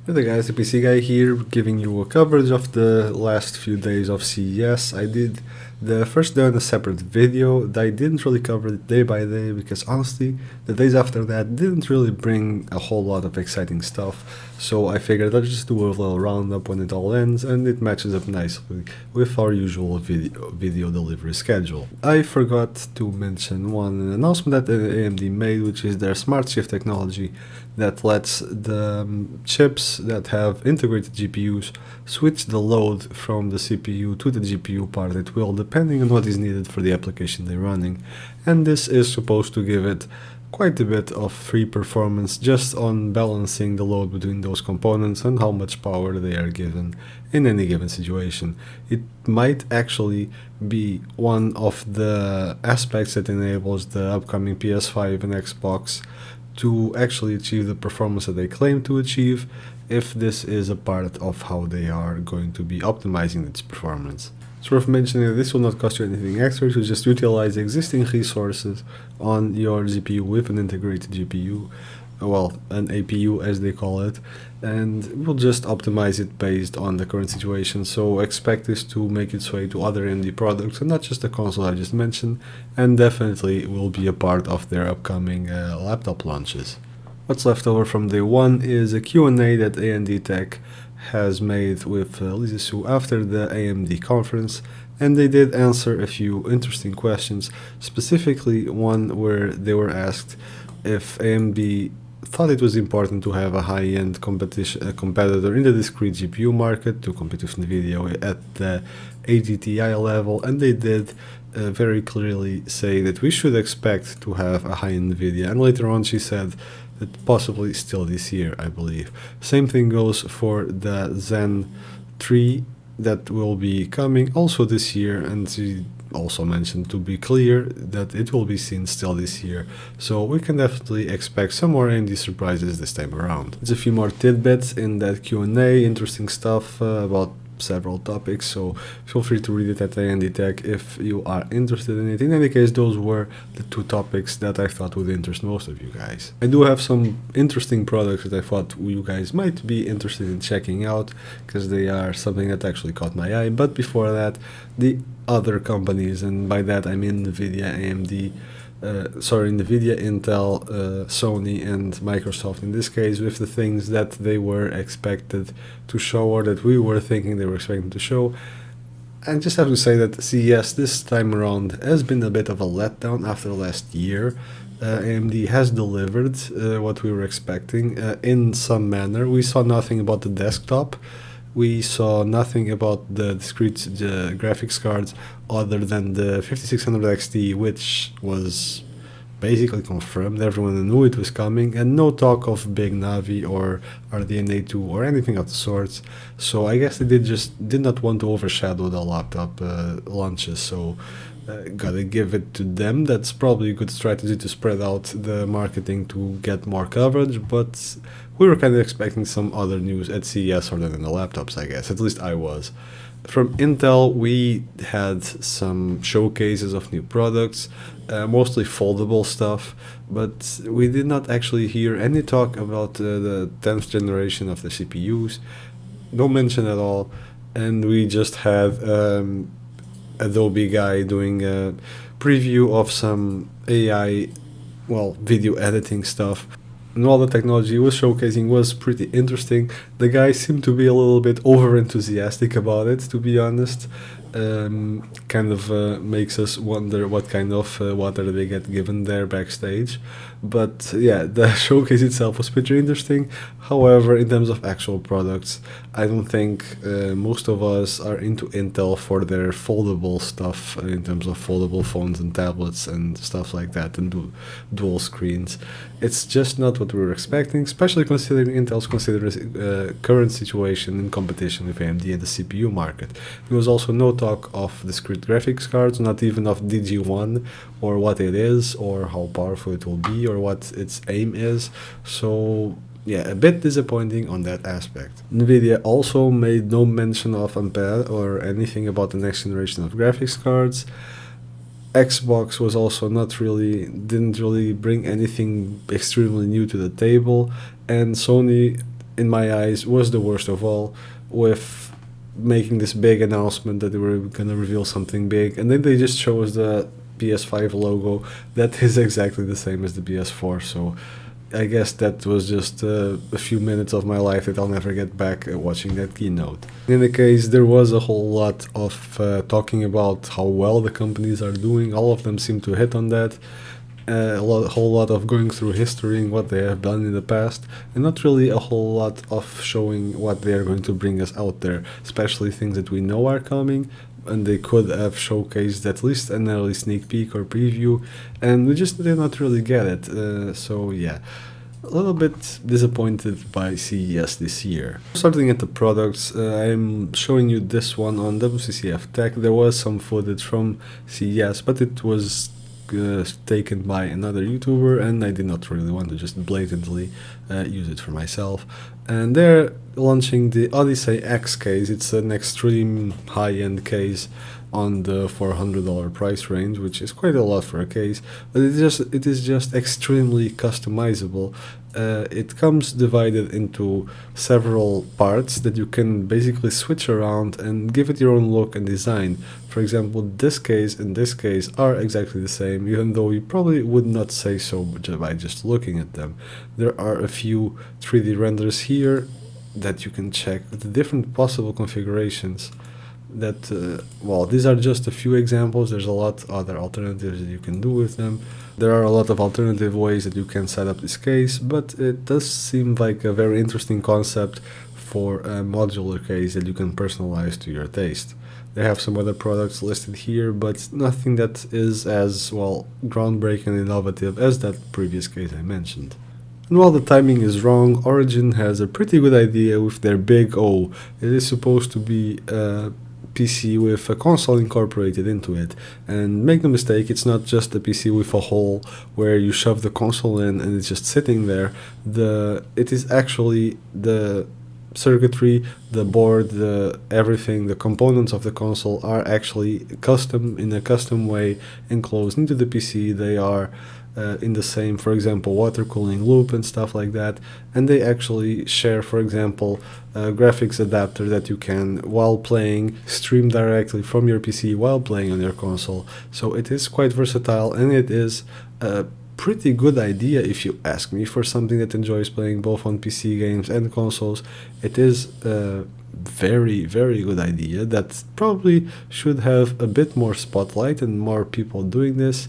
Hey there guys, the PC guy here, giving you a coverage of the last few days of CES. I did the first day in a separate video. I didn't really cover it day by day because honestly, the days after that didn't really bring a whole lot of exciting stuff. So I figured I'd just do a little roundup when it all ends, and it matches up nicely with our usual video delivery schedule. I forgot to mention one announcement that AMD made, which is their Smartshift technology that lets the chips that have integrated GPUs switch the load from the CPU to the GPU part at will, depending on what is needed for the application they're running. And this is supposed to give it quite a bit of free performance just on balancing the load between those components and how much power they are given in any given situation. It might actually be one of the aspects that enables the upcoming PS5 and Xbox to actually achieve the performance that they claim to achieve, if this is a part of how they are going to be optimizing its performance. It's worth mentioning that this will not cost you anything extra to just utilize existing resources on your GPU with an integrated GPU, well, an APU as they call it, and we'll just optimize it based on the current situation. So expect this to make its way to other AMD products and not just the console I just mentioned, and definitely will be a part of their upcoming laptop launches. What's left over from day one is a Q&A that Anandtech has made with Lisa Su after the AMD conference, and they did answer a few interesting questions, specifically one where they were asked if AMD thought it was important to have a high-end competitor in the discrete GPU market to compete with Nvidia at the AGTI level, and they did very clearly say that we should expect to have a high-end Nvidia, and later on she said that possibly still this year, I believe. Same thing goes for the Zen 3 that will be coming also this year, and she also mentioned, to be clear, that it will be seen still this year, so we can definitely expect some more AMD surprises this time around. There's a few more tidbits in that Q&A, interesting stuff about several topics, so feel free to read it at Anandtech if you are interested in it. In any case, those were the two topics that I thought would interest most of you guys. I do have some interesting products that I thought you guys might be interested in checking out, because they are something that actually caught my eye. But before that, the other companies, and by that I mean Nvidia, AMD, Nvidia, Intel, Sony, and Microsoft in this case, with the things that they were expected to show, or that we were thinking they were expecting to show. And just have to say that CES this time around has been a bit of a letdown after last year. AMD has delivered what we were expecting in some manner. We saw nothing about the desktop. We saw nothing about the discrete graphics cards other than the 5600 XT, which was basically confirmed. Everyone knew it was coming, and no talk of Big Navi or RDNA 2 or anything of the sorts. So I guess they did not want to overshadow the laptop launches, so gotta give it to them. That's probably a good strategy to spread out the marketing to get more coverage, but we were kind of expecting some other news at CES other than the laptops, I guess. At least I was. From Intel, we had some showcases of new products, mostly foldable stuff, but we did not actually hear any talk about the 10th generation of the CPUs. No mention at all, and we just had Adobe guy doing a preview of some AI, well, video editing stuff. And while the technology he was showcasing was pretty interesting, the guy seemed to be a little bit over-enthusiastic about it, to be honest. Kind of makes us wonder what kind of water they get given there backstage. But yeah, the showcase itself was pretty interesting. However, in terms of actual products, I don't think most of us are into Intel for their foldable stuff, in terms of foldable phones and tablets and stuff like that, and dual screens. It's just not what we were expecting, especially considering Intel's current situation in competition with AMD in the CPU market. There was also no talk of discrete graphics cards, not even of DG1, or what it is, or how powerful it will be, or what its aim is. So yeah, a bit disappointing on that aspect. Nvidia also made no mention of Ampere or anything about the next generation of graphics cards. Xbox was also didn't really bring anything extremely new to the table, and Sony in my eyes, was the worst of all, with making this big announcement that they were going to reveal something big, and then they just show us the PS5 logo that is exactly the same as the PS4. So I guess that was just a few minutes of my life that I'll never get back watching that keynote. In any case, there was a whole lot of talking about how well the companies are doing. All of them seem to hit on that. Whole lot of going through history and what they have done in the past, and not really a whole lot of showing what they are going to bring us out there, especially things that we know are coming, and they could have showcased at least an early sneak peek or preview, and we just did not really get it. So yeah, a little bit disappointed by CES this year. Starting at the products, I'm showing you this one on WCCF Tech. There was some footage from CES, but it was taken by another YouTuber, and I did not really want to just blatantly use it for myself. And they're launching the Odyssey X case. It's an extreme high-end case on the $400 price range, which is quite a lot for a case, but it is just extremely customizable. It comes divided into several parts that you can basically switch around and give it your own look and design. For example, this case and this case are exactly the same, even though you probably would not say so by just looking at them. There are a few 3D renders here that you can check the different possible configurations. That well, these are just a few examples. There's a lot other alternatives that you can do with them. There are a lot of alternative ways that you can set up this case, but it does seem like a very interesting concept for a modular case that you can personalize to your taste. They have some other products listed here, but nothing that is as, well, groundbreaking and innovative as that previous case I mentioned. And while the timing is wrong, Origin has a pretty good idea with their Big O. It is supposed to be a PC with a console incorporated into it. And make no mistake, it's not just a PC with a hole where you shove the console in and it's just sitting there. It is actually the circuitry, the board, everything, the components of the console are actually custom, in a custom way, enclosed into the PC. They are in the same, for example, water cooling loop and stuff like that, and they actually share, for example, a graphics adapter that you can, while playing, stream directly from your PC while playing on your console. So it is quite versatile, and it is a pretty good idea, if you ask me, for something that enjoys playing both on PC games and consoles. It is a very, very good idea that probably should have a bit more spotlight and more people doing this.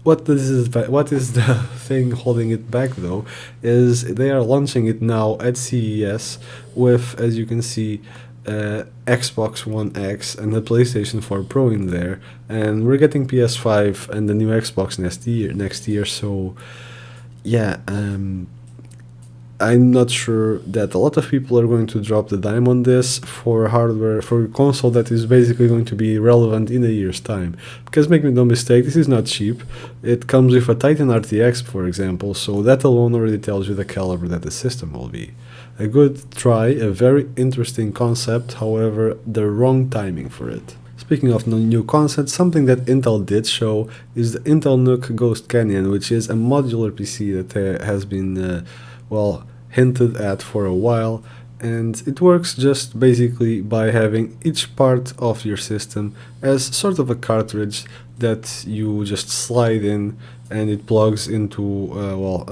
What is the thing holding it back, though, is they are launching it now at CES with, as you can see, Xbox One X and the PlayStation 4 Pro in there, and we're getting PS5 and the new Xbox next year. So yeah, I'm not sure that a lot of people are going to drop the dime on this for hardware, for a console that is basically going to be relevant in a year's time. Because make me no mistake, this is not cheap. It comes with a Titan RTX, for example, so that alone already tells you the caliber that the system will be. A good try, a very interesting concept, however, the wrong timing for it. Speaking of new concepts, something that Intel did show is the Intel NUC Ghost Canyon, which is a modular PC that has been, well, hinted at for a while, and it works just basically by having each part of your system as sort of a cartridge that you just slide in, and it plugs into, well,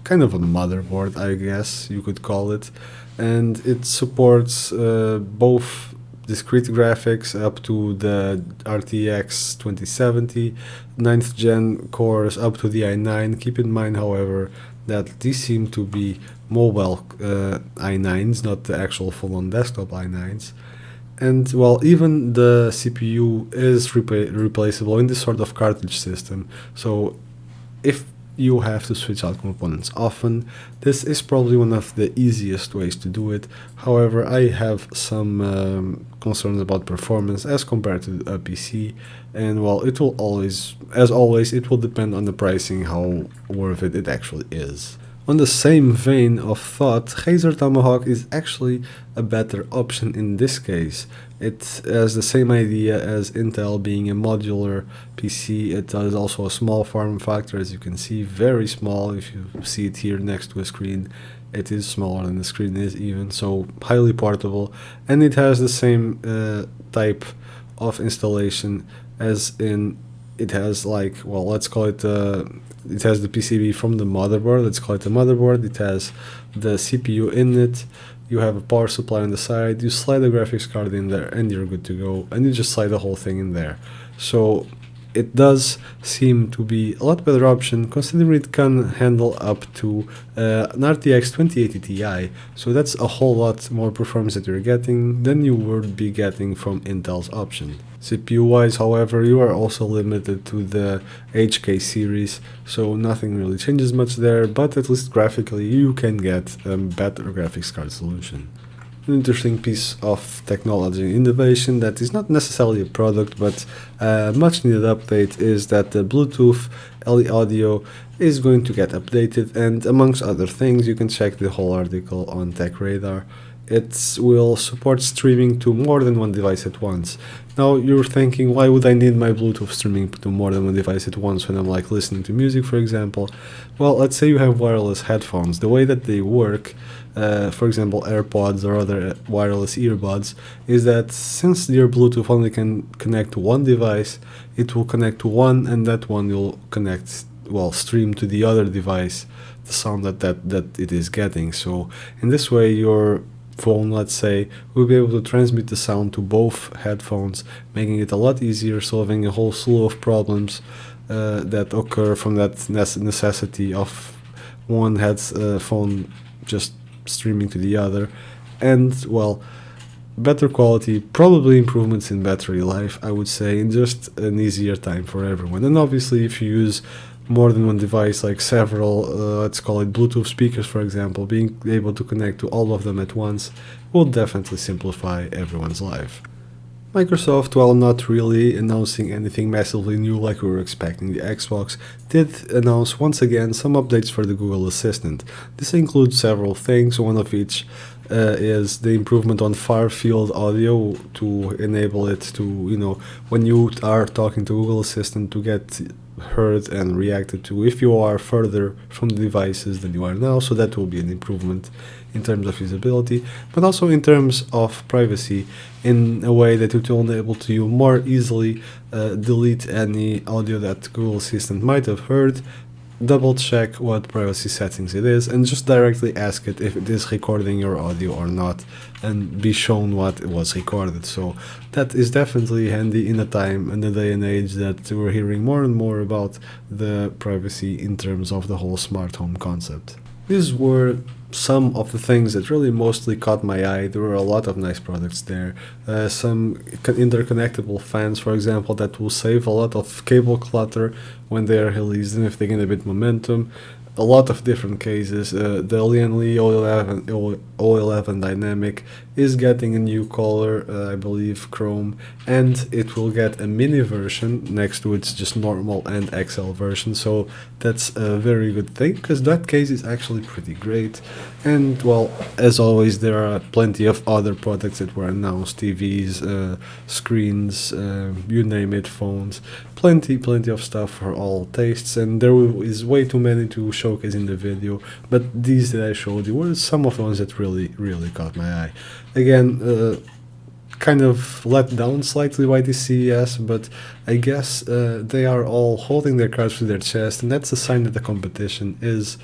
kind of a motherboard, I guess you could call it, and it supports both discrete graphics up to the RTX 2070, 9th gen cores up to the i9. Keep in mind, however, that these seem to be mobile i9s, not the actual full-on desktop i9s. And, well, even the CPU is replaceable in this sort of cartridge system, so if you have to switch out components often, this is probably one of the easiest ways to do it. However, I have some concerns about performance as compared to a PC, and, well, it will always, as always, it will depend on the pricing, how worth it actually is. On the same vein of thought, Razer Tomahawk is actually a better option in this case. It has the same idea as Intel, being a modular PC. It is also a small form factor, as you can see, very small. If you see it here next to a screen, it is smaller than the screen is even, so highly portable. And it has the same type of installation as in, it has like, well, let's call it it has the PCB from the motherboard. Let's call it the motherboard. It has the CPU in it. You have a power supply on the side. You slide the graphics card in there and you're good to go, and you just slide the whole thing in there. So it does seem to be a lot better option, considering it can handle up to an RTX 2080 Ti. So that's a whole lot more performance that you're getting than you would be getting from Intel's option. CPU wise, however, you are also limited to the HK series, so nothing really changes much there, but at least graphically you can get a better graphics card solution. An interesting piece of technology and innovation that is not necessarily a product, but a much needed update, is that the Bluetooth LE audio is going to get updated, and amongst other things, you can check the whole article on TechRadar. It will support streaming to more than one device at once. Now you're thinking, why would I need my Bluetooth streaming to more than one device at once when I'm like listening to music, for example? Well, let's say you have wireless headphones. The way that they work, for example AirPods or other wireless earbuds, is that since your Bluetooth only can connect to one device, it will connect to one, and that one will connect, well, stream to the other device the sound that it is getting. So in this way, your phone, let's say, will be able to transmit the sound to both headphones, making it a lot easier, solving a whole slew of problems that occur from that necessity of one headphone just streaming to the other. And, well, better quality, probably improvements in battery life, I would say, and just an easier time for everyone. And obviously, if you use more than one device, like several, let's call it Bluetooth speakers, for example, being able to connect to all of them at once will definitely simplify everyone's life. Microsoft, while not really announcing anything massively new like we were expecting the Xbox, did announce once again some updates for the Google Assistant. This includes several things, one of which is the improvement on far field audio to enable it to, when you are talking to Google Assistant, to get heard and reacted to if you are further from the devices than you are now. So that will be an improvement in terms of usability, but also in terms of privacy, in a way that it will enable to you more easily delete any audio that Google Assistant might have heard, double check what privacy settings it is, and just directly ask it if it is recording your audio or not, and be shown what it was recorded. So that is definitely handy in a time and a day and age that we're hearing more and more about the privacy in terms of the whole smart home concept. These were some of the things that really mostly caught my eye. There were a lot of nice products there. Some interconnectable fans, for example, that will save a lot of cable clutter when they are released and if they gain a bit momentum. A lot of different cases. The Lian Li O11 Dynamic is getting a new color, I believe chrome, and it will get a mini version next to its just normal and XL version, so that's a very good thing, because that case is actually pretty great. And, well, as always, there are plenty of other products that were announced, TVs, screens, you name it, phones, plenty of stuff for all tastes, and there is way too many to showcase in the video, but these that I showed you were some of the ones that really caught my eye. Again, kind of let down slightly by the CES, but I guess they are all holding their cards to their chest, and that's a sign that the competition is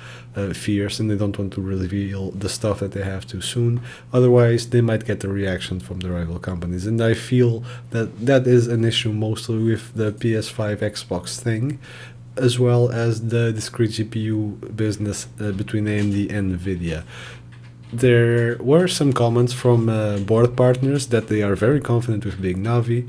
fierce and they don't want to reveal the stuff that they have too soon, otherwise they might get a reaction from the rival companies. And I feel that that is an issue mostly with the PS5 Xbox thing, as well as the discrete GPU business between AMD and Nvidia. There were some comments from board partners that they are very confident with Big Navi,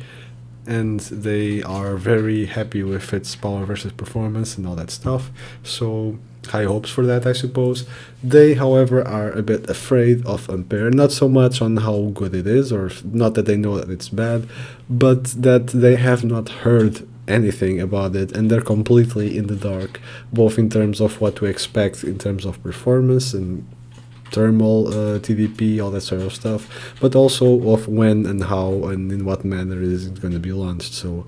and they are very happy with its power versus performance and all that stuff, so high hopes for that, I suppose. They, however, are a bit afraid of Ampere, not so much on how good it is, or not that they know that it's bad, but that they have not heard anything about it, and they're completely in the dark, both in terms of what to expect in terms of performance and thermal, TDP, all that sort of stuff, but also of when and how and in what manner it is going to be launched. So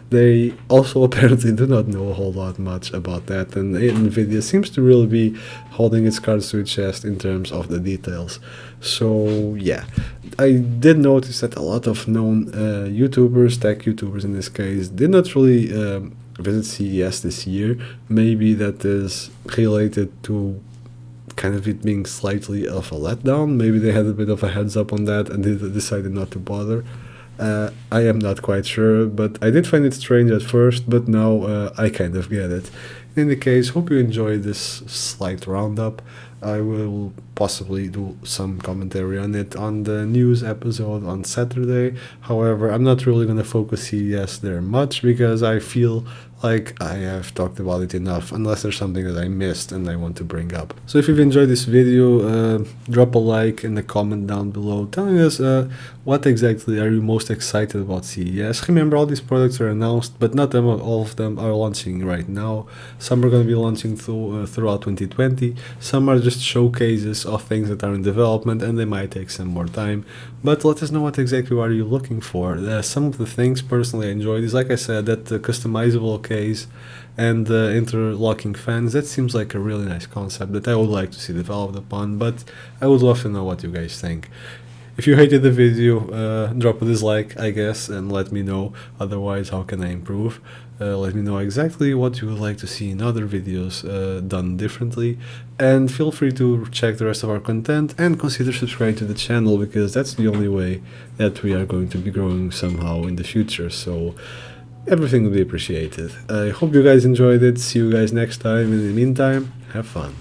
they also apparently do not know a whole lot much about that, and Nvidia seems to really be holding its cards to its chest in terms of the details. So yeah, I did notice that a lot of known YouTubers, tech YouTubers in this case, did not really visit CES this year. Maybe that is related to kind of it being slightly of a letdown. Maybe they had a bit of a heads up on that and they decided not to bother. I am not quite sure, but I did find it strange at first, but now I kind of get it. In the case, hope you enjoyed this slight roundup. I will possibly do some commentary on it on the news episode on Saturday. However, I'm not really going to focus CES there much because I feel like I have talked about it enough, unless there's something that I missed and I want to bring up. So if you've enjoyed this video, drop a like and a comment down below telling us what exactly are you most excited about CES. Remember, all these products are announced, but not all of them are launching right now. Some are going to be launching throughout 2020. Some are just showcases of things that are in development and they might take some more time. But let us know what exactly are you looking for. Some of the things personally I enjoyed is, like I said, that customizable case and interlocking fans. That seems like a really nice concept that I would like to see developed upon, but I would love to know what you guys think. If you hated the video, drop a dislike, I guess, and let me know. Otherwise, how can I improve? Let me know exactly what you would like to see in other videos done differently, and feel free to check the rest of our content and consider subscribing to the channel, because that's the only way that we are going to be growing somehow in the future. So everything will be appreciated. I hope you guys enjoyed it. See you guys next time. In the meantime, have fun.